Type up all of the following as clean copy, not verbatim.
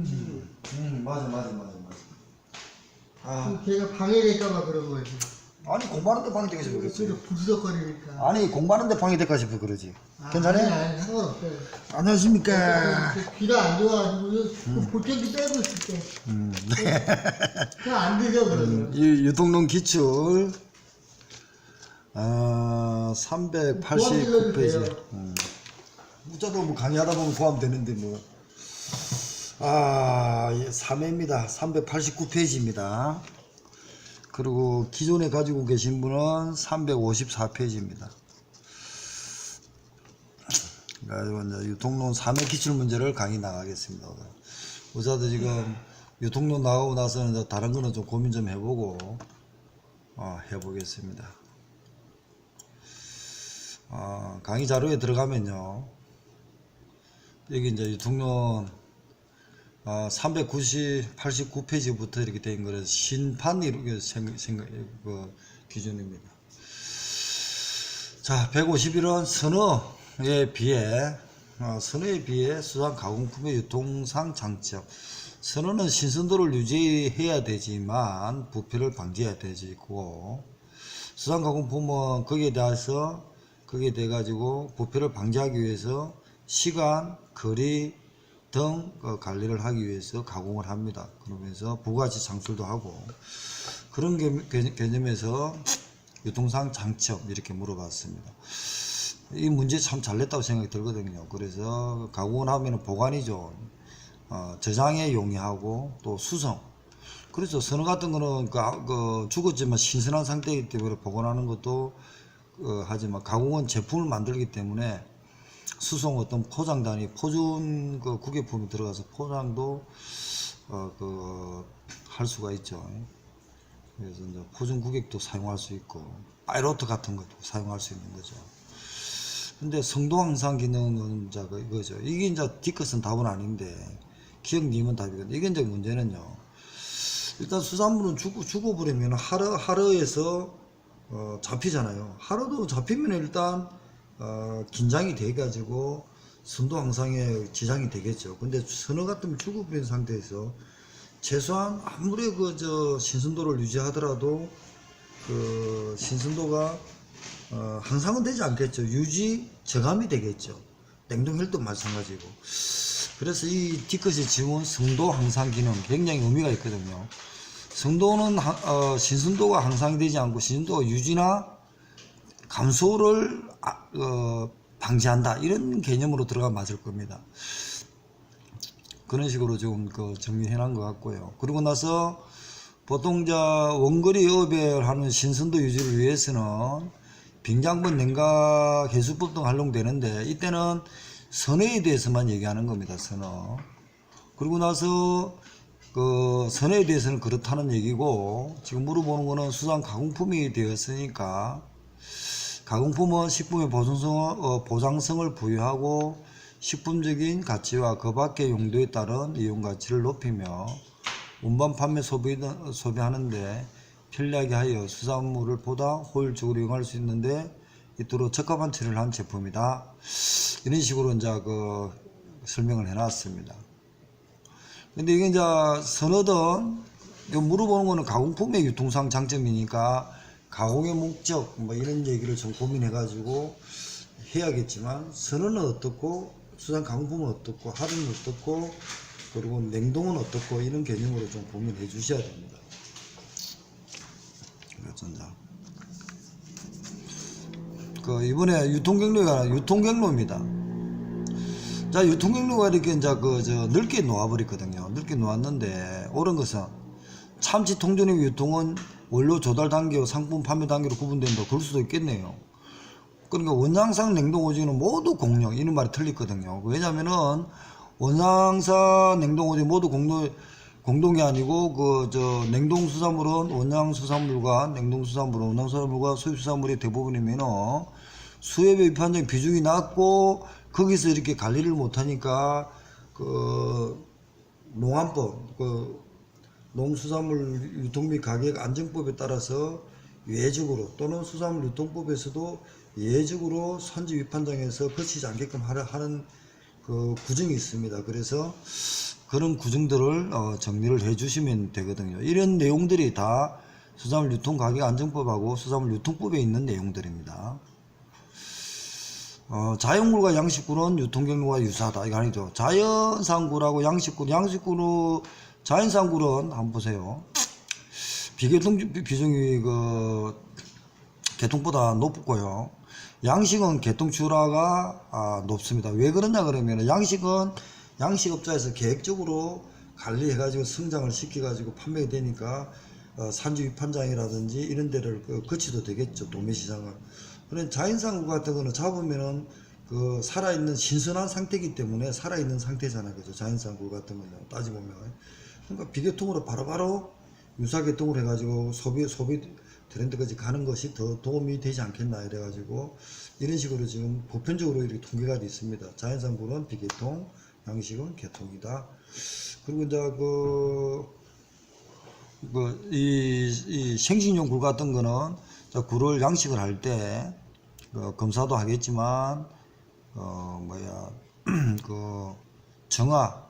음식이. 맞아. 아, 걔가 방해될까봐 그런 거지. 아니 공부하는데 방해 되겠지 그러지. 그래서 부스덕거리니까. 아니 공부하는데 방해 될까 싶어 그러지. 괜찮아? 아니, 상관없어요. 안녕하십니까. 귀가 안 좋아가지고 보청기 빼고 있을 때. 그냥 안 되죠 그러면. 이 유통론 기출 389페이지. 무자도 뭐 강의하다 보면 구하면 되는데 뭐. 3회입니다. 389페이지입니다. 그리고 기존에 가지고 계신 분은 354페이지입니다. 그래가지고 이제 유통론 3회 기출 문제를 강의 나가겠습니다. 의사도 지금 유통론 나가고 나서는 이제 다른 거는 좀 고민 좀 해보고 해보겠습니다. 강의 자료에 들어가면요, 여기 이제 유통론 389페이지부터 이렇게 된 거라서 신판 이렇게 기준입니다. 자, 151은 선어에 비해 수산 가공품의 유통상 장점. 선어는 신선도를 유지해야 되지만 부패를 방지해야 되고, 수산 가공품은 거기에 대해 가지고 부패를 방지하기 위해서 시간, 거리 등 관리를 하기 위해서 가공을 합니다. 그러면서 부가가치 창출도 하고, 그런 개념에서 유통상 장점 이렇게 물어봤습니다. 이 문제 참 잘 냈다고 생각이 들거든요. 그래서 가공을 하면 보관이죠. 저장에 용이하고 또 수성. 그렇죠. 선어 같은 거는 죽었지만 신선한 상태이기 때문에 보관하는 것도 하지만 가공은 제품을 만들기 때문에 수송 어떤 포장 단위, 포준 구개품이 들어가서 포장도 할 수가 있죠. 그래서 이제 포준 구객도 사용할 수 있고, 파이로트 같은 것도 사용할 수 있는 거죠. 근데 성도 항상 기능은 이제 이거죠. 이게 이제 D컷은 답은 아닌데, 기억 니은 답이거든요. 이게 이제 문제는요, 일단 수산물은 죽어버리면 하루에서 잡히잖아요. 하루도 잡히면 일단 긴장이 돼가지고 선도 항상에 지장이 되겠죠. 근데 선어 같으면 죽어버린 상태에서 최소한 아무리 신선도를 유지하더라도 신선도가 항상은 되지 않겠죠. 저감이 되겠죠. 냉동혈도 마찬가지고. 그래서 이 D컷이 지문 성도 항상 기능 굉장히 의미가 있거든요. 성도는 신선도가 항상이 되지 않고 신선도가 유지나 감소를 방지한다, 이런 개념으로 들어가 맞을 겁니다. 그런 식으로 지금 정리해 놓은 것 같고요. 그리고 나서 보통 원거리 어업에 하는 신선도 유지를 위해서는 빙장분 냉각 해수법 등 활용되는데, 이때는 선어에 대해서만 얘기하는 겁니다. 선어. 그리고 나서 선어에 대해서는 그렇다는 얘기고, 지금 물어보는 거는 수산 가공품이 되었으니까, 가공품은 식품의 보장성을 부여하고 식품적인 가치와 그 밖의 용도에 따른 이용 가치를 높이며 운반 판매 소비하는데 편리하게 하여 수산물을 보다 효율적으로 이용할 수 있는데 이토록 적합한 처리를 한 제품이다. 이런 식으로 이제 설명을 해놨습니다. 근데 이게 이제 선어든 물어보는 거는 가공품의 유통상 장점이니까 가공의 목적 이런 얘기를 좀 고민해 가지고 해야겠지만, 선어는 어떻고 수산 가공품은 어떻고 할인은 어떻고 그리고 냉동은 어떻고 이런 개념으로 좀 고민해 주셔야 됩니다. 이번에 유통경로입니다. 자, 유통경로가 이렇게 이제 넓게 놓아버렸거든요. 넓게 놓았는데, 옳은 것은 참치 통조림 유통은 원료 조달 단계와 상품 판매 단계로 구분된다. 그럴 수도 있겠네요. 그러니까 원양상 냉동 오징어는 모두 공룡, 이런 말이 틀리거든요. 왜냐면은 원양사 냉동 오징어 모두 공동이 아니고 냉동 수산물은 원양 수산물과 냉동 수산물은 원양 수산물과 수입 수산물이 대부분이면은 수입의 위판적인 비중이 낮고, 거기서 이렇게 관리를 못하니까 농안법 농수산물 유통 및 가격 안정법에 따라서 예외적으로 또는 수산물 유통법에서도 예외적으로 선지 위판장에서 거치지 않게끔 하는 구정이 있습니다. 그래서 그런 구증들을 정리를 해 주시면 되거든요. 이런 내용들이 다 수산물 유통 가격 안정법하고 수산물 유통법에 있는 내용들입니다. 자연굴과 양식굴은 유통경로가 유사하다. 이거 아니죠. 자연산굴하고 양식굴, 자연산굴은 한번 보세요. 비계통 비중이 개통보다 높고요. 양식은 개통출하가 높습니다. 왜 그러냐 그러면 양식업자에서 계획적으로 관리해가지고 성장을 시켜가지고 판매가 되니까 산지 위판장이라든지 이런 데를 거치도 되겠죠. 도매시장을. 그런 자연산굴 같은 거는 잡으면은 살아있는 신선한 상태이기 때문에 살아있는 상태잖아요. 그죠? 자연산굴 같은 거는 따지보면. 그러니까 비계통으로 바로바로 유사계통을 해가지고 소비 트렌드까지 가는 것이 더 도움이 되지 않겠나 이래가지고 이런 식으로 지금 보편적으로 이렇게 통계가 되어 있습니다. 자연산굴은 비계통, 양식은 계통이다. 그리고 이제 이 생식용 굴 같은 거는 굴을 양식을 할 때 검사도 하겠지만 정화,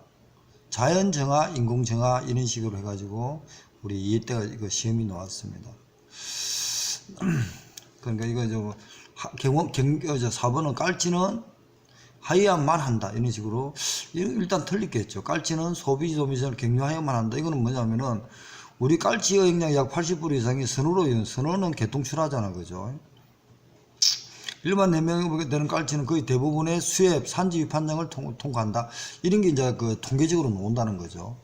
자연 정화, 인공 정화 이런 식으로 해가지고 우리 이해 때가 이거 시험이 나왔습니다. 그러니까 이거 4번은 깔치는 하여야만 한다 이런 식으로 일단 틀리겠죠. 깔치는 소비지 도매시장을 격려하여야만 한다. 이거는 뭐냐면은 우리 깔치 영양 약 80% 이상이 선어는 개통출하잖아, 그죠? 일반 내명이 보게 되는 깔치는 거의 대부분의 수입, 산지 위판장을 통과한다. 이런 게 이제 통계적으로 나온다는 거죠.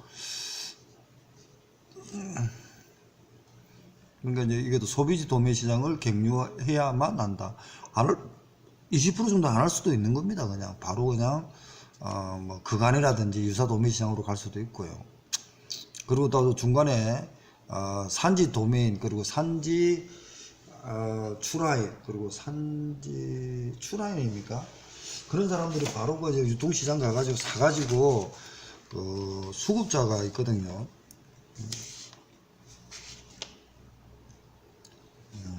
그러니까 이제 이것도 소비지 도매시장을 격려해야만 한다. 20% 정도 안 할 수도 있는 겁니다. 그냥 바로 그냥 그간이라든지 유사 도매시장으로 갈 수도 있고요. 그리고 또 중간에 산지 도메인 그리고 산지 출하인 그리고 산지 출하인입니까? 그런 사람들이 바로 유통시장 가가지고 사가지고 수급자가 있거든요.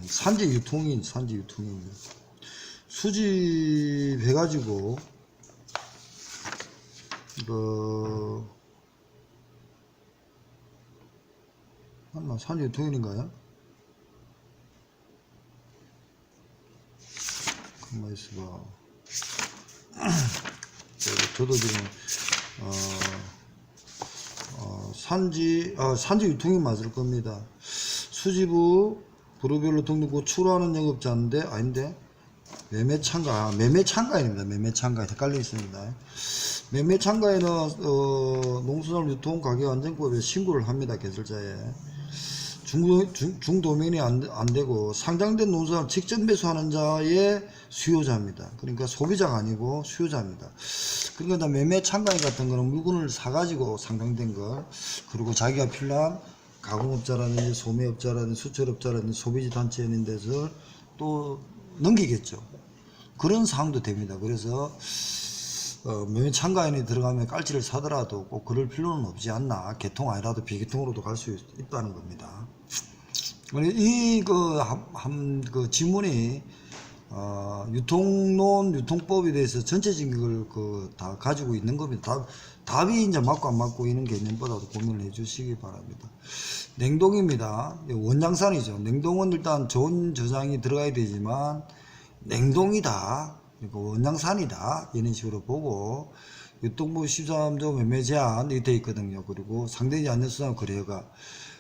산지 유통인 수집해가지고 맞나? 산지 유통인인가요? 가만히 있어봐. 저도 지금 산지 유통이 맞을 겁니다. 수집 후 부류별로 등록고 출하하는 영업자인데 아닌데 매매창가입니다. 매매창가 헷갈려 있습니다. 매매창가에는 농수산물 유통 가격 안정법에 신고를 합니다. 개설자에 중도면이 안 되고 상장된 농수산을 직접 매수하는 자의 수요자입니다. 그러니까 소비자가 아니고 수요자입니다. 그러니까 매매창가인 같은 거는 물건을 사가지고 상장된 걸 그리고 자기가 필요한 가공업자라든지 소매업자라든지 수철업자라든지 소비지 단체에 있는 데서 또 넘기겠죠. 그런 사항도 됩니다. 그래서 매매창가인이 들어가면 깔치를 사더라도 꼭 그럴 필요는 없지 않나. 개통 아니라도 비개통으로도 갈 수 있다는 겁니다. 이 지문이 유통법에 대해서 전체적인 걸 다 가지고 있는 겁니다. 답이 이제 맞고 안 맞고 이런 개념보다도 고민을 해 주시기 바랍니다. 냉동입니다. 원양산이죠. 냉동은 일단 좋은 저장이 들어가야 되지만 냉동이다. 그러니까 원양산이다. 이런 식으로 보고 유통부 13조 매매 제한 이렇게 되어 있거든요. 그리고 상대하지 않는 수산물 거래가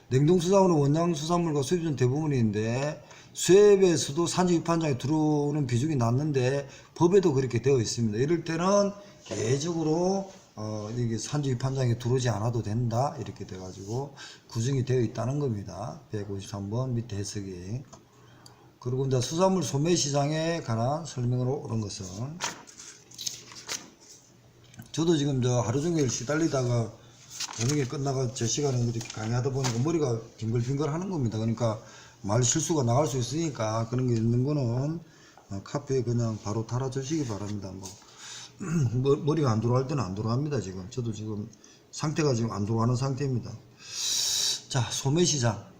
냉동수산물은 원양수산물과 수입은 대부분인데 수입에서도 산지 위판장에 들어오는 비중이 낮는데 법에도 그렇게 되어 있습니다. 이럴 때는 개적으로 이게 산지 위판장에 들어오지 않아도 된다 이렇게 돼 가지고 구성이 되어 있다는 겁니다. 153번 밑에 해석이. 그리고 이제 수산물 소매시장에 관한 설명으로 오른 것은 저도 지금 하루 종일 시달리다가 저녁에 끝나가 제 시간에 이렇게 강의하다 보니까 머리가 빙글빙글 하는 겁니다. 그러니까 말 실수가 나갈 수 있으니까 그런 게 있는 거는 카페에 그냥 바로 달아 주시기 바랍니다. 머리가 안 돌아갈 때는 안 돌아갑니다. 지금 저도 지금 상태가 지금 안 돌아가는 상태입니다. 자, 소매시장.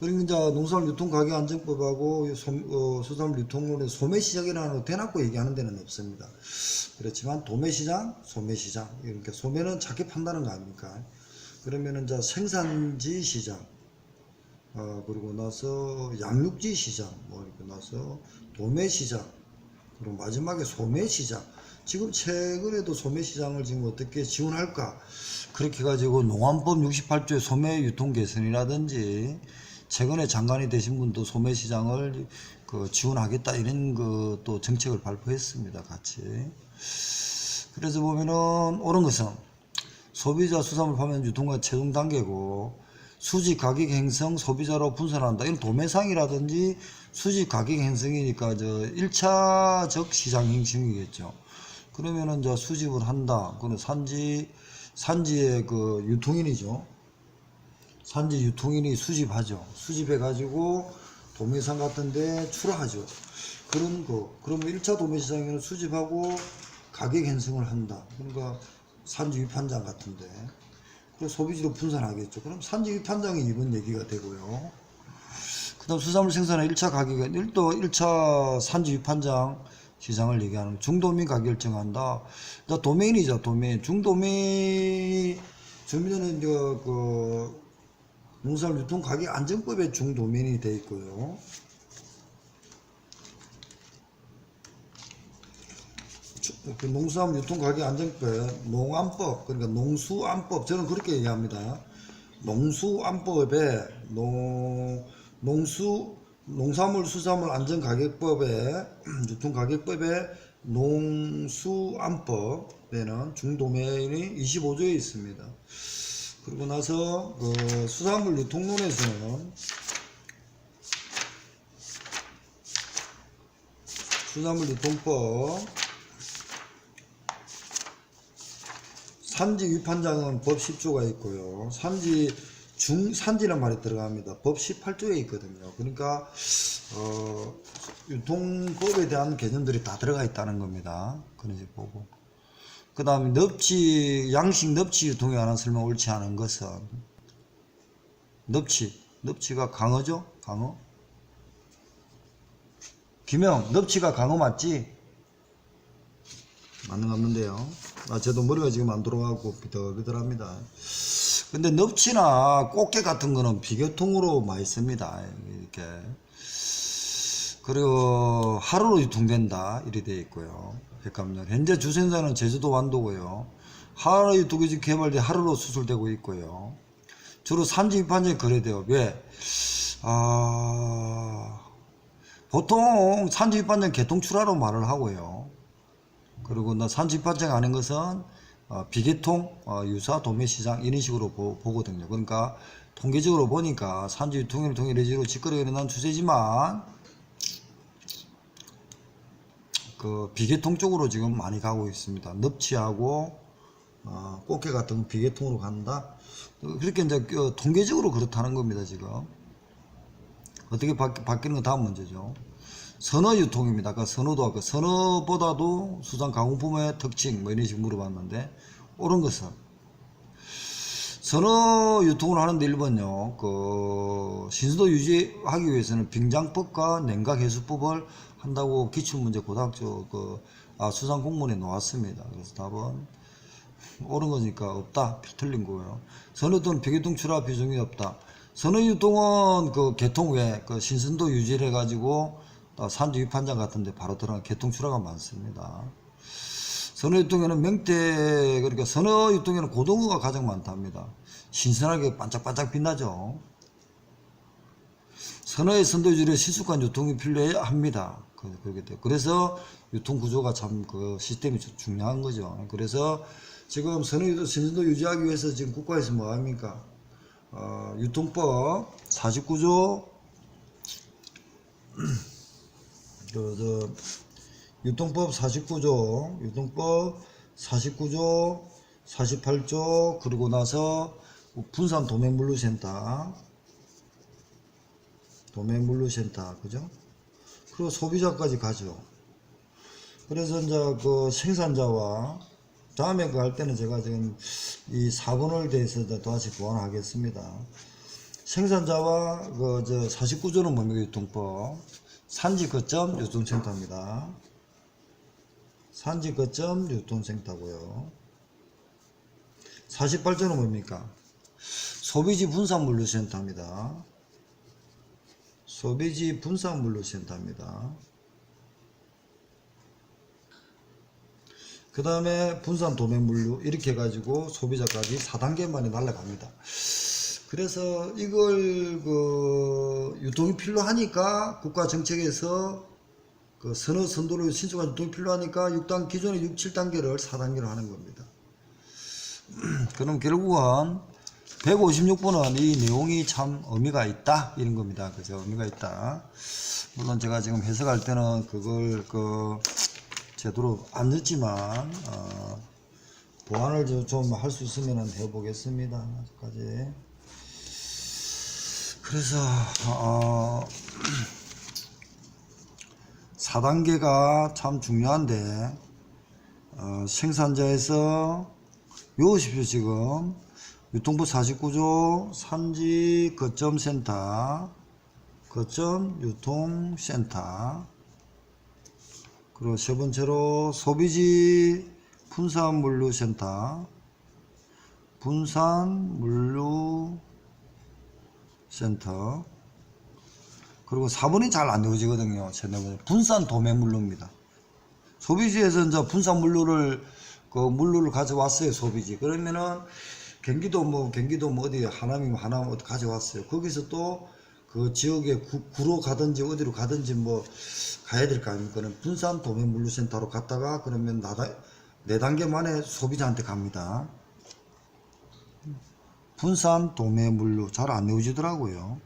그리고 이제 농산물 유통 가격 안정법하고 수산물 유통론의 소매시장이라는 거 대놓고 얘기하는 데는 없습니다. 그렇지만 도매시장, 소매시장, 그러니까 소매는 작게 판다는 거 아닙니까? 그러면은 이제 생산지 시장, 그리고 나서 양육지 시장, 뭐 이렇게 나서 도매시장, 그리고 마지막에 소매시장. 지금 최근에도 소매시장을 지금 어떻게 지원할까? 그렇게 해가지고 농안법 68조의 소매 유통 개선이라든지 최근에 장관이 되신 분도 소매시장을 지원하겠다 이런 또 정책을 발표했습니다. 같이. 그래서 보면은 옳은 것은 소비자 수산물 판매 유통과 최종 단계고 수직 가격 형성 소비자로 분산한다. 이건 도매상이라든지 수직 가격 형성이니까 1차적 시장 형성이겠죠. 그러면은 수집을 한다. 그는 산지의 유통인이죠. 산지 유통인이 수집하죠. 수집해가지고 도매상 같은데 출하하죠. 그러면 1차 도매시장에는 수집하고 가격 형성을 한다. 그러니까 산지 위판장 같은데. 그리고 소비지도 분산하겠죠. 그럼 산지 위판장이 이번 얘기가 되고요. 그 다음 수산물 생산의 1차 가격은 또 1차 산지 위판장 시장을 얘기하는 중도민 가격 결정한다. 도메인이죠. 도메인. 중도메인, 주민은 농산물 유통 가격 안정법에 중도메인이 되어 있고요. 농수산물 유통 가격 안정법, 농안법, 그러니까 농수안법, 저는 그렇게 얘기합니다. 농수안법에 농산물 수산물 안전가격법에 유통가격법에 농수안법에는 중도메인이 25조에 있습니다. 그리고 나서 수산물 유통론에서는 수산물 유통법 산지 위판장은 법 10조가 있고요. 산지란 말이 들어갑니다. 법 18조에 있거든요. 그러니까 유통법에 대한 개념들이 다 들어가 있다는 겁니다. 그런 식 보고. 그 다음에 양식 넙치 유통에 관한 설명 옳지 않은 것은 넙치가 강어죠? 강어? 김영, 넙치가 강어 맞지? 맞는 거 없는데요. 저도 머리가 지금 안 돌아가고 비틀비틀합니다. 근데 넙치나 꽃게 같은 거는 비계통으로 많이 씁니다. 이렇게. 그리고 하루로 유통된다. 이렇게 되어 있고요. 백감년. 현재 주생산은 제주도 완도고요. 하루 유통기지 개발돼 하루로 수출되고 있고요. 주로 산지 위판장에 거래돼요. 왜? 보통 산지 위판장 개통 출하로 말을 하고요. 그리고 산지 위판장 아닌 것은 비계통, 유사, 도매시장 이런 식으로 보거든요. 그러니까 통계적으로 보니까 산지 유통을 통해 내지로 직거래가 일어난 추세지만 비계통 쪽으로 지금 많이 가고 있습니다. 넙치하고 꽃게 같은 비계통으로 간다. 그렇게 이제 통계적으로 그렇다는 겁니다. 지금 어떻게 바뀌는 건 다음 문제죠. 선어 유통입니다. 아까 선어보다도 수산 가공품의 특징 뭐 이런 식으로 물어봤는데 옳은 것은 선어 유통을 하는데 1번요. 신선도 유지하기 위해서는 빙장법과 냉각해수법을 한다고 기출문제 고등학교 수산 공무원에 나왔습니다. 그래서 답은 옳은 거니까 없다. 틀린 거고요. 선어 유통은 비계통 출하 비중이 없다. 선어 유통은 개통 후에 신선도 유지를 해가지고 산지 위판장 같은데 바로 들어간 개통 출하가 많습니다. 선어 유통에는 그러니까 선어 유통에는 고등어가 가장 많답니다. 신선하게 반짝반짝 빛나죠. 선어의 선도 유지에 신속한 유통이 필요해야 합니다. 그렇게 돼요. 그래서 유통 구조가 참 시스템이 중요한 거죠. 그래서 지금 신선도 유지하기 위해서 지금 국가에서 뭐 합니까? 유통법 49조 유통법 49조 48조 그리고 나서 분산 도매물류센터 그죠? 그리고 소비자까지 가죠. 그래서 이제 생산자와 다음에 할 때는 제가 지금 이 4번을 대해서 다시 보완하겠습니다. 생산자와 49조는 뭡니까? 유통법 산지 거점 유통센터입니다. 산지 거점 유통센터고요. 48조는 뭡니까? 소비지 분산물류센터입니다. 소비지 분산물류센터입니다. 그 다음에 분산 도매물류 이렇게 해가지고 소비자까지 4단계 만에 날아갑니다. 그래서 이걸 유통이 필요하니까 국가 정책에서 선도를 신속한 유통이 필요하니까 6단 기존의 6, 7단계를 4단계로 하는 겁니다. 그럼 결국은 156번은 이 내용이 참 의미가 있다 이런 겁니다. 그죠? 의미가 있다. 물론 제가 지금 해석할 때는 그걸 제대로 안 듣지만 보완을 좀 할 수 있으면 해보겠습니다. 아직까지. 그래서 4단계가 참 중요한데 생산자에서 외우십시오. 지금 유통부 49조 산지 거점센터 거점 유통센터, 그리고 세 번째로 소비지 분산물류센터 분산물류센터, 그리고 4번이 잘 안 외워지거든요. 분산 도매물류입니다. 소비지에서 이제 분산 물류를 물류를 가져왔어요. 소비지. 그러면은 경기도 뭐 어디 하남이면 하남 어디 가져왔어요. 거기서 또 그 지역에 구로 가든지 어디로 가든지 뭐 가야 될 거 아닙니까? 분산 도매물류센터로 갔다가 그러면 4단계 만에 소비자한테 갑니다. 분산 도매물류 잘 안 외워지더라고요.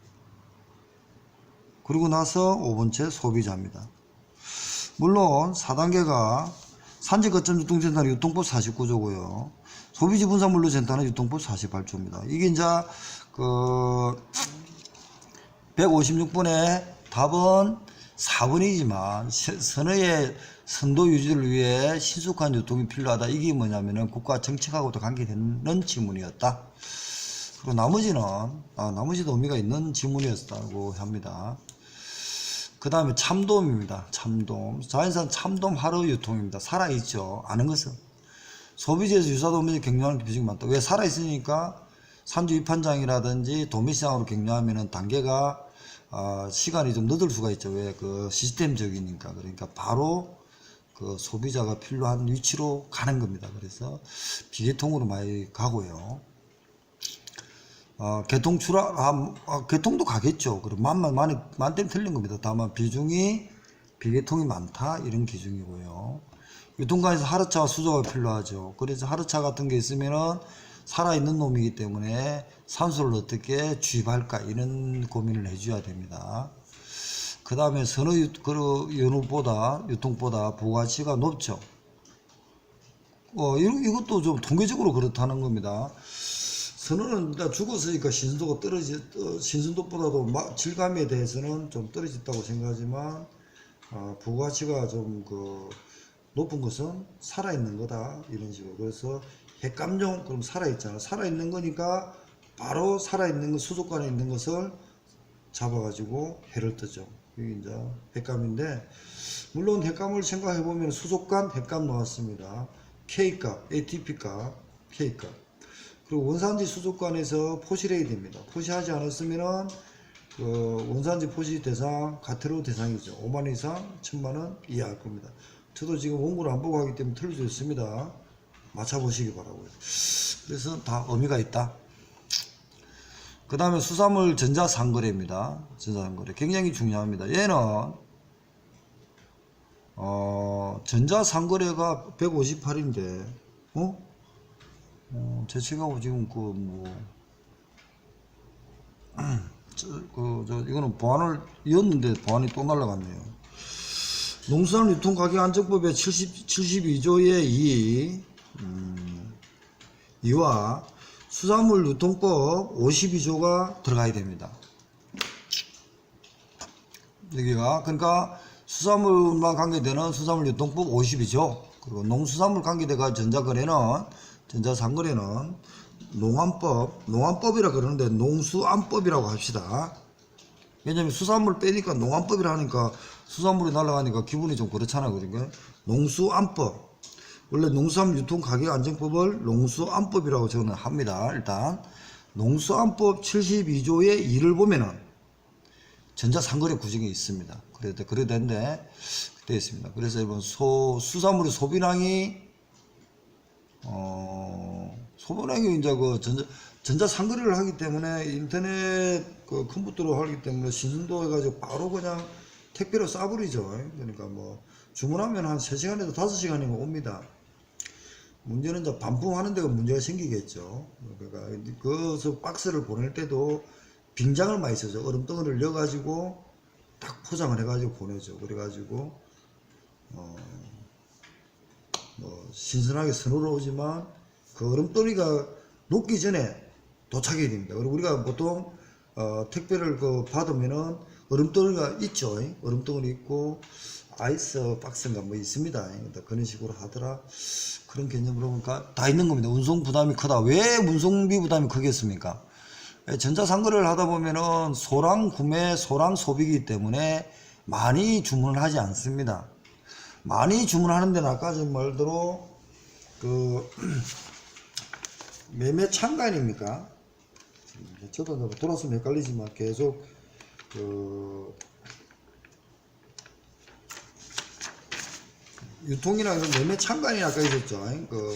그리고 나서 5번째 소비자입니다. 물론 4단계가 산지 거점 유통센터는 유통법 49조고요. 소비지 분산물류센터는 유통법 48조입니다. 이게 이제 156번의 답은 4번이지만 선의의 선도 유지를 위해 신속한 유통이 필요하다. 이게 뭐냐면은 국가 정책하고도 관계되는 지문이었다. 그리고 나머지도 의미가 있는 지문이었다고 합니다. 그 다음에 참돔입니다. 참돔. 자연산 참돔 하루 유통입니다. 살아있죠. 아는 것은. 소비지에서 유사도매시 경유하는 비중이 많다. 왜? 살아있으니까 산지 위판장이라든지 도매시장으로 경유하면은 단계가 시간이 좀 늦을 수가 있죠. 왜? 시스템적이니까. 그러니까 바로 소비자가 필요한 위치로 가는 겁니다. 그래서 비계통으로 많이 가고요. 개통 개통도 가겠죠. 그럼 만점 틀린 겁니다. 다만 비중이 비계통이 많다 이런 기준이고요. 유통관에서 하루차와 수조가 필요하죠. 그래서 하루차 같은 게 있으면은 살아있는 놈이기 때문에 산소를 어떻게 주입할까 이런 고민을 해줘야 됩니다. 그 다음에 유통보다 부가가치가 높죠. 이것도 좀 통계적으로 그렇다는 겁니다. 선어는 일단 죽었으니까 신선도보다도 질감에 대해서는 좀 떨어졌다고 생각하지만 부가가치가 좀 높은 것은 살아있는 거다 이런 식으로. 그래서 횟감용 그럼 살아있잖아. 살아있는 거니까 바로 살아있는 수족관에 있는 것을 잡아가지고 회를 뜨죠. 이게 이제 횟감인데, 물론 횟감을 생각해 보면 수족관 횟감 나왔습니다. K값, ATP값, K값. 그리고 원산지 수족관에서 포시해야 됩니다. 포시하지 않았으면은 원산지 포시 대상 가태료 대상이죠. 5만 이상 1000만 원 이하 할 겁니다. 저도 지금 원고를 안 보고 하기 때문에 틀릴 수 있습니다. 맞춰보시기 바라고요. 그래서 다 의미가 있다. 그 다음에 수산물 전자상거래입니다. 전자상거래 굉장히 중요합니다. 얘는 전자상거래가 158인데 제 책하고 지금 이거는 보안을 이었는데 보안이 또 날라갔네요. 농수산물 유통가격 안정법의 72조의 2와 수산물 유통법 52조가 들어가야 됩니다. 여기가 그러니까 수산물만 관계되는 수산물 유통법 52조, 그리고 농수산물 관계돼가 전자상거래는 농안법이라 그러는데 농수안법이라고 합시다. 왜냐면 수산물 빼니까 농안법이라 하니까 수산물이 날아가니까 기분이 좀 그렇잖아. 그러니까 농수안법. 원래 농수산물 유통가격안정법을 농수안법이라고 저는 합니다. 일단 농수안법 72조의 2를 보면은 전자상거래 규정이 있습니다. 그래 되는데 되어 있습니다. 그래서 여러분 수산물의 소비량이 이제 그 전자상거래를 하기 때문에 인터넷 그 컴퓨터로 하기 때문에 신선도 해가지고 바로 그냥 택배로 쏴버리죠. 그러니까 뭐 주문하면 한 3시간에서 5시간이면 옵니다. 문제는 이제 반품하는 데가 문제가 생기겠죠. 그러니까 그래서 박스를 보낼 때도 빙장을 많이 쓰죠. 얼음덩어리를 넣어가지고 딱 포장을 해가지고 보내죠. 그래가지고 뭐 신선하게 선으로 오지만 그 얼음덩어리가 녹기 전에 도착해야 됩니다. 그리고 우리가 보통 택배를 그 받으면은 얼음덩어리가 있죠. 얼음덩어리 있고 아이스 박스인가 뭐 있습니다. 그런 식으로 하더라. 그런 개념으로 보니까 다 있는 겁니다. 운송 부담이 크다. 왜 운송비 부담이 크겠습니까? 전자상거래를 하다 보면은 소량 구매, 소량 소비이기 때문에 많이 주문을 하지 않습니다. 많이 주문하는 데는 아까 전 말대로 그 매매 참가인입니까? 저도 돌아서면 헷갈리지만 계속 그 유통이나 매매 참가인이 아까 있었죠. 그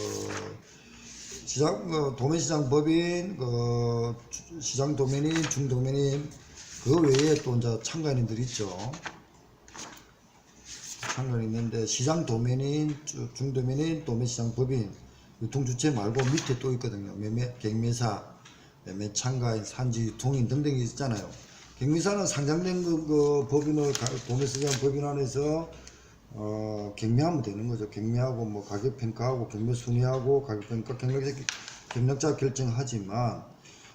시장 도매시장 법인, 그 시장 도매님, 중도매님 그 외에 또 이제 참가인들 있죠. 참가인 있는데 시장 도매님, 중도매님, 도매시장 법인 유통주체 말고 밑에 또 있거든요. 매매 갱매사, 매매 참가인, 산지 유통인 등등이 있잖아요. 갱매사는 상장된 그 법인을 도매시장 법인 안에서 경매하면 되는 거죠. 경매하고 뭐 가격 평가하고 경매 순위하고 가격 평가 경력자 결정하지만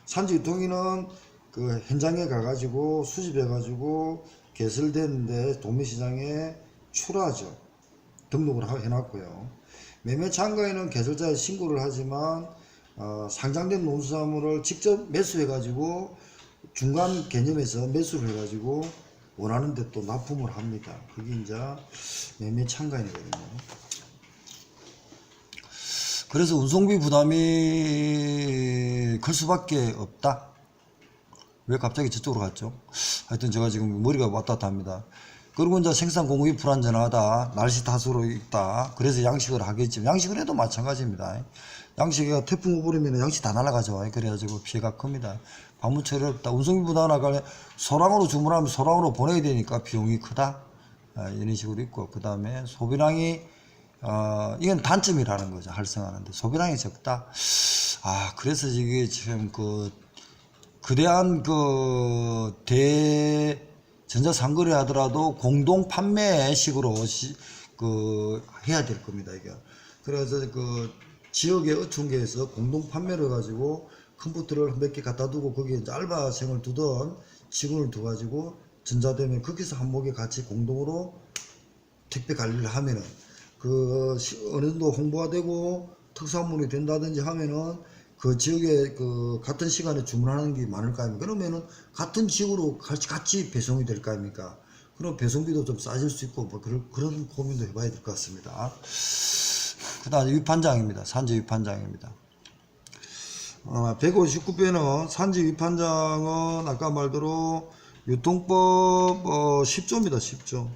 산지 유통인은 그 현장에 가가지고 수집해가지고 개설되는데 도매시장에 출하죠. 등록을 해놨고요. 매매 참가인은 개설자에 신고를 하지만 상장된 농수산물을 직접 매수해가지고 중간 개념에서 매수를 해가지고 원하는 데 또 납품을 합니다. 그게 이제 매매 참가인이거든요. 그래서 운송비 부담이 클 수밖에 없다. 왜 갑자기 저쪽으로 갔죠? 하여튼 제가 지금 머리가 왔다 갔다 합니다. 그리고 이제 생산 공급이 불안전하다. 날씨 탓으로 있다. 그래서 양식을 하겠지만 양식을 해도 마찬가지입니다. 양식이 태풍 오버리면 양식 다 날아가죠. 그래가지고 피해가 큽니다. 방문처리 없다. 운송비 부담 나가려 소량으로 주문하면 소량으로 보내야 되니까 비용이 크다. 이런 식으로 있고, 그 다음에 소비량이 이건 단점이라는 거죠. 활성화하는데 소비량이 적다. 그래서 이게 지금 그대한 전자상거래 하더라도 공동 판매식으로 해야 될 겁니다. 이게. 그래서 지역의 어촌계에서 공동 판매를 해가지고 컴퓨터를 몇 개 갖다 두고 거기에 이제 알바생을 두던 직원을 두가지고 전자되면 거기서 한목에 같이 공동으로 택배 관리를 하면은 어느 정도 홍보가 되고 특산물이 된다든지 하면은 그 지역에 같은 시간에 주문하는 게 많을 거 아닙니까? 그러면은 같은 지역으로 같이 배송이 될 거 아닙니까? 그럼 배송비도 좀 싸질 수 있고 뭐 그런 고민도 해봐야 될 것 같습니다. 그 다음 위판장입니다. 산지 위판장입니다. 159편은 산지 위판장은 아까 말대로 유통법 10조입니다. 10조.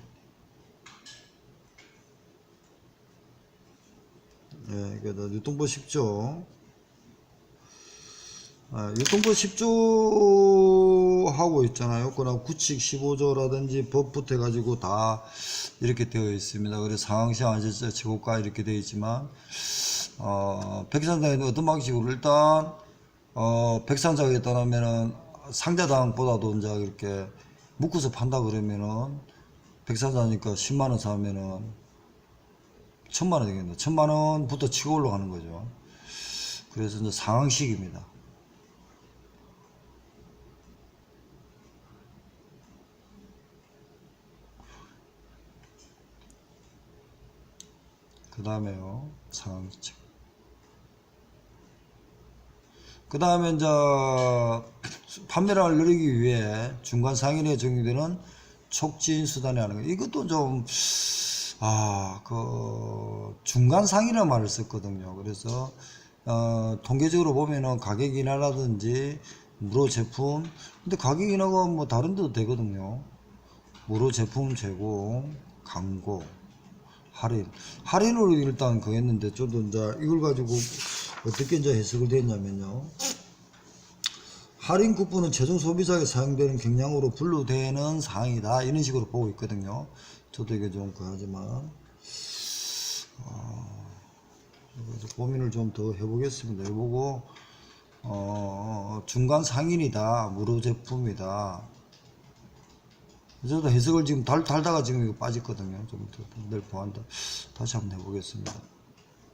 네, 유통법 10조. 유통법 10조 하고 있잖아요. 그다음 구칙 15조라든지 법부터 해가지고 다 이렇게 되어 있습니다. 그래서 상항시 안전자 최고가 이렇게 되어 있지만 백산장에는 어떤 방식으로 일단 백산장에 따르면은 상자당보다도 이제 이렇게 묶어서 판다 그러면은 백산장이니까 10만원 사면은 1000만원 되겠네. 1000만원부터 치고 올라가는 거죠. 그래서 이제 상항식입니다. 그 다음에요, 상황책. 그 다음에 이제 판매량을 늘리기 위해 중간 상인에 적용되는 촉진 수단이 하는 거. 이것도 좀, 중간 상인이라는 말을 썼거든요. 그래서, 통계적으로 보면은 가격 인하라든지 무료 제품, 근데 가격 인하가 뭐 다른 데도 되거든요. 무료 제품 제공, 광고, 할인으로 일단 그거 했는데, 저도 이제 이걸 가지고 어떻게 이제 해석을 됐냐면요. 할인 쿠폰은 최종 소비자에게 사용되는 경량으로 분류되는 사항이다. 이런 식으로 보고 있거든요. 저도 이게 좀 그하지만, 고민을 좀 더 해보겠습니다. 해보고, 중간 상인이다. 무료 제품이다. 저도 해석을 지금 달다가 지금 이거 빠졌거든요. 좀 더 내일 보완다. 다시 한번 해보겠습니다.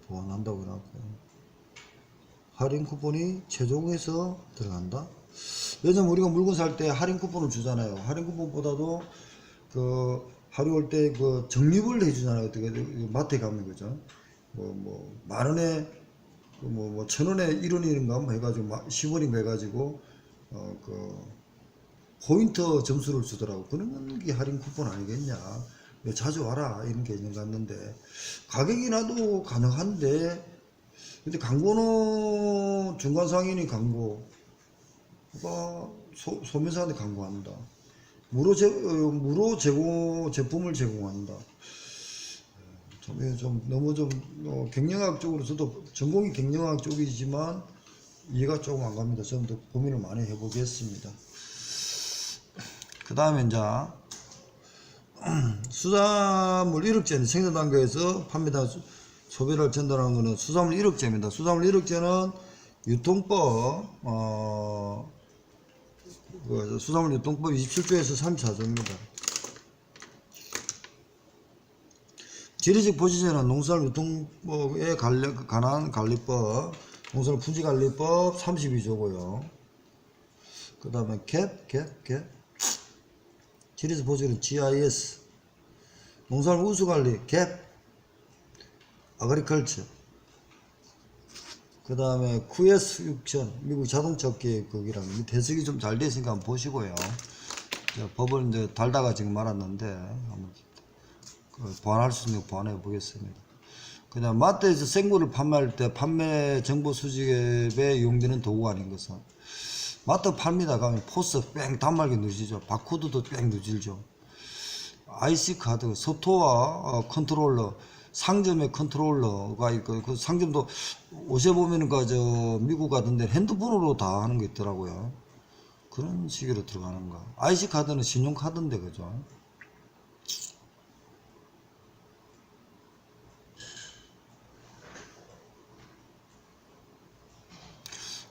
보완한다고 해놨고. 할인 쿠폰이 최종에서 들어간다. 요즘 우리가 물건 살 때 할인 쿠폰을 주잖아요. 할인 쿠폰보다도 하루 올 때 적립을 해주잖아요. 어떻게 마트에 가면 그죠? 만 원에 1,000원에 1원인가 뭐 해가지고 10원인가 해가지고 포인트 점수를 주더라고. 그런 게 할인 쿠폰 아니겠냐. 자주 와라 이런 개념 같는데 가격 인하도 가능한데 근데 광고는 중간 상인이 광고가 소매사한테 광고한다. 무료 제품을 제공한다. 좀 너무 좀 경영학 쪽으로 저도 전공이 경영학 쪽이지만 이해가 조금 안 갑니다. 좀 더 고민을 많이 해보겠습니다. 그 다음에 이제 수산물 1억제는 생산 단계에서 판매다 소비를 전달하는 것은 수산물 1억제입니다. 수산물 1억제는 유통법 수산물 유통법 27조에서 34조입니다. 지리적 포지션은 농산물 유통법에 관한 관리법, 농산물 품질관리법 32조고요. 그 다음에 캡. 지리적 포지션은 GIS, 농산물 우수관리 캡, 아그리컬처. 그 다음에 QS 6000, 미국 자동차 업계 거기랑 해석이 좀 잘 됐으니까 한번 보시고요. 법을 이제 달다가 지금 말았는데 한번 보완할 수 있는 거 보완해 보겠습니다. 그 다음 마트에서 생물을 판매할 때 판매 정보 수집에 이용되는 도구가 아닌 것은 마트 팝니다. 가면 포스 뺑 단말기 누르시죠. 바코드도 뺑 누르죠. IC 카드, 소토와 컨트롤러, 상점의 컨트롤러가 있고 그 상점도 옷에 보면은 미국 같은데 핸드폰으로 다 하는 거 있더라고요. 그런 식으로 들어가는 거. IC 카드는 신용카드인데 그죠?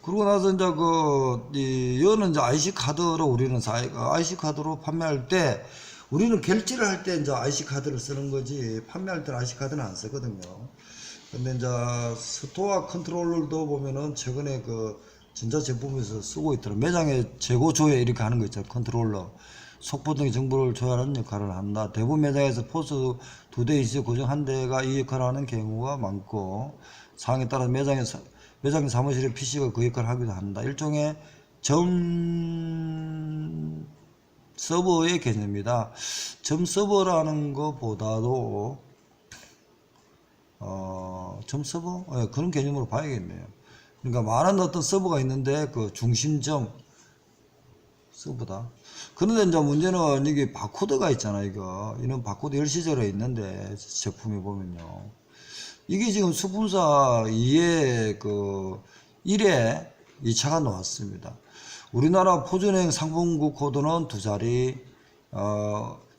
그러고 나서 이제 여는 이제 IC 카드로 우리는 IC 카드로 판매할 때 우리는 결제를 할 때 이제 IC 카드를 쓰는 거지 판매할 때는 IC 카드는 안 쓰거든요. 근데 이제 스토어 컨트롤러도 보면은 최근에 전자 제품에서 쓰고 있더라고요. 매장에 재고 조회 이렇게 하는 거 있죠. 컨트롤러. 속보 등의 정보를 조회하는 역할을 한다. 대부분 매장에서 포스 2대 이상 고정 한 대가 이 역할을 하는 경우가 많고 상황에 따라 매장 사무실의 PC가 그 역할을 하기도 한다. 일종의 점 서버의 개념이다. 점 서버라는 것보다도 점 서버? 그런 개념으로 봐야겠네요. 그러니까 많은 어떤 서버가 있는데 그 중심점 서버다. 그런데 이제 문제는 이게 바코드가 있잖아요. 이런 바코드 일시적으로 있는데 제품에 보면요. 이게 지금 수분사 2에 1에 2차가 나왔습니다. 우리나라 포준행 상품국 코드는 2자리,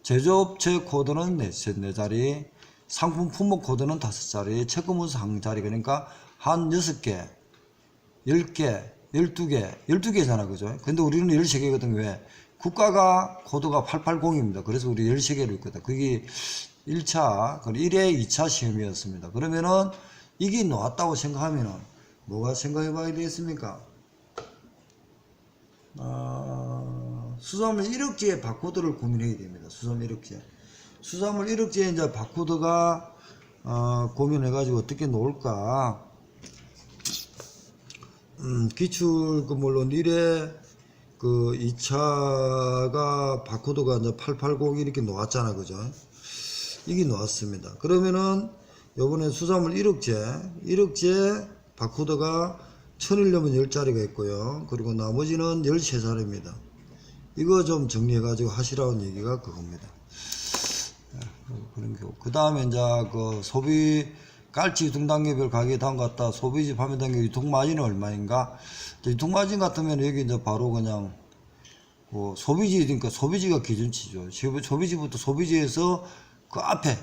제조업체 코드는 4자리, 상품 품목 코드는 5자리, 체크문서 1자리, 그러니까 한 6개, 10개, 12개잖아, 그죠? 근데 우리는 13개거든, 왜? 국가가 코드가 880입니다. 그래서 우리 13개로 있거든. 그게 1차, 1회 2차 시험이었습니다. 그러면은 이게 나왔다고 생각하면은 뭐가 생각해 봐야 되겠습니까? 수산물 1억지의 바코드를 고민해야 됩니다. 수산물 1억지. 수산물 1억지의 이제 바코드가 고민해가지고 어떻게 놓을까? 기출 물론 1회 그 2차가 바코드가 이제 880 이렇게 나왔잖아, 그죠? 이게 나왔습니다. 그러면은 요번에 수산물 1억제 바코드가 1001년 10자리가 있고요. 그리고 나머지는 13자리입니다. 이거 좀 정리해가지고 하시라는 얘기가 그겁니다. 그런 거. 그 다음에 이제 그 소비 깔치 유통단계별 가격에 담갔다 소비지 판매 단계 유통마진은 얼마인가? 유통마진 같으면 여기 이제 바로 그냥 그 소비지, 그러니까 소비지가 기준치죠. 소비지부터 소비지에서 그 앞에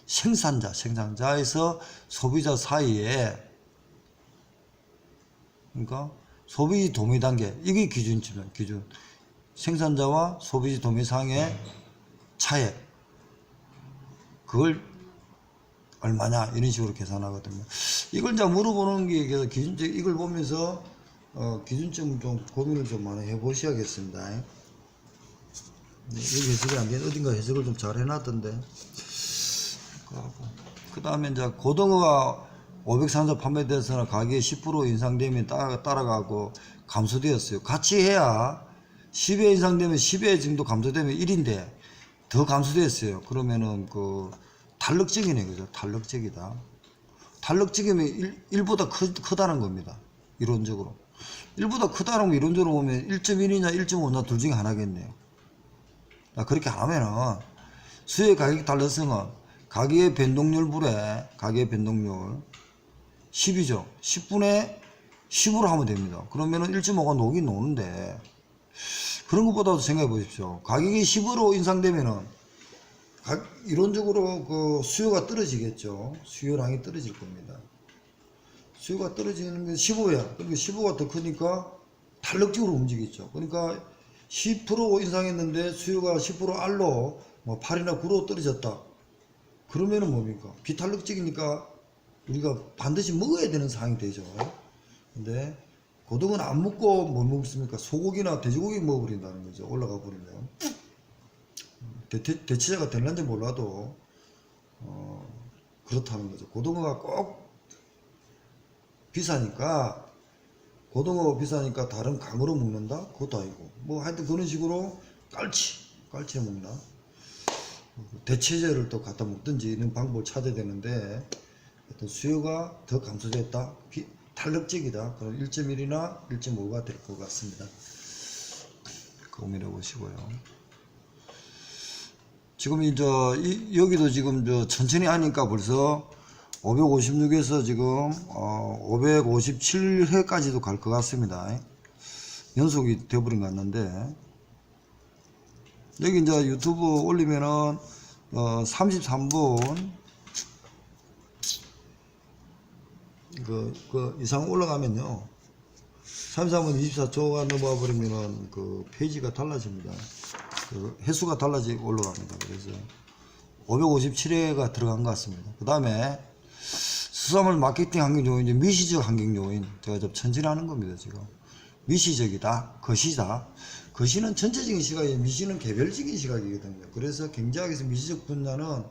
생산자에서 소비자 사이에, 그러니까 소비지 도매 단계, 이게 기준치면 기준. 생산자와 소비지 도매 상의 차액, 그걸 얼마냐 이런 식으로 계산하거든요. 이걸 이제 물어보는 게 기준점, 이걸 보면서 기준점 좀 고민을 좀 많이 해보셔야겠습니다. 여기 해석이 안 되는 어딘가 해석을 좀 잘 해놨던데. 그 다음에 이제 고등어가 500산자 판매돼서는 가격이 10% 인상되면 따라가고 감소되었어요. 같이 해야 10회 인상되면 10회 정도 감소되면 1인데 더 감소됐어요. 그러면은 그 탈럭적이네, 그죠? 탈럭적이다. 탈럭적이면 1보다 크다는 겁니다. 이론적으로. 1보다 크다는 거 이론적으로 보면 1.1이냐 1.5냐 둘 중에 하나겠네요. 그렇게 하면은 수요 가격 달러성은 가격의 변동률 불에 가격의 변동률 10이죠. 10분의 10으로 하면 됩니다. 그러면은 1.5가 녹긴 노는데, 그런 것보다도 생각해 보십시오. 가격이 10으로 인상되면은 이론적으로 그 수요가 떨어지겠죠. 수요량이 떨어질 겁니다. 수요가 떨어지는 게 15야. 그러니까 15가 더 크니까 탄력적으로 움직이죠. 그러니까 10% 인상했는데 수요가 10% 알로 뭐 8이나 9로 떨어졌다. 그러면은 뭡니까? 비탄력적이니까 우리가 반드시 먹어야 되는 상황이 되죠. 근데 고등어는 안 먹고 뭘 먹습니까? 소고기나 돼지고기 먹어버린다는 거죠. 올라가 버리면. 대체자가 될는지 몰라도 그렇다는 거죠. 고등어가 꼭 비싸니까, 고등어 비싸니까 다른 강으로 먹는다? 그것도 아니고, 뭐 하여튼 그런 식으로 깔치에 먹나? 대체제를 또 갖다 먹든지 이런 방법을 찾아야 되는데, 어떤 수요가 더 감소됐다? 탄력적이다? 그럼 1.1이나 1.5가 될 것 같습니다. 고민해 보시고요. 지금 이제 여기도 지금 천천히 하니까 벌써 556에서 지금 557회까지도 갈 것 같습니다. 연속이 돼버린 것 같는데, 여기 이제 유튜브 올리면은 33분 그 이상 올라가면요, 33분 24초가 넘어와 버리면은 그 페이지가 달라집니다. 그 횟수가 달라지고 올라갑니다. 그래서 557회가 들어간 것 같습니다. 그 다음에 수산물 마케팅 환경 요인, 미시적 환경 요인, 제가 좀 천천히 하는 겁니다. 지금 미시적이다, 거시다. 거시는 전체적인 시각이고 미시는 개별적인 시각이거든요. 그래서 경제학에서 미시적 분야는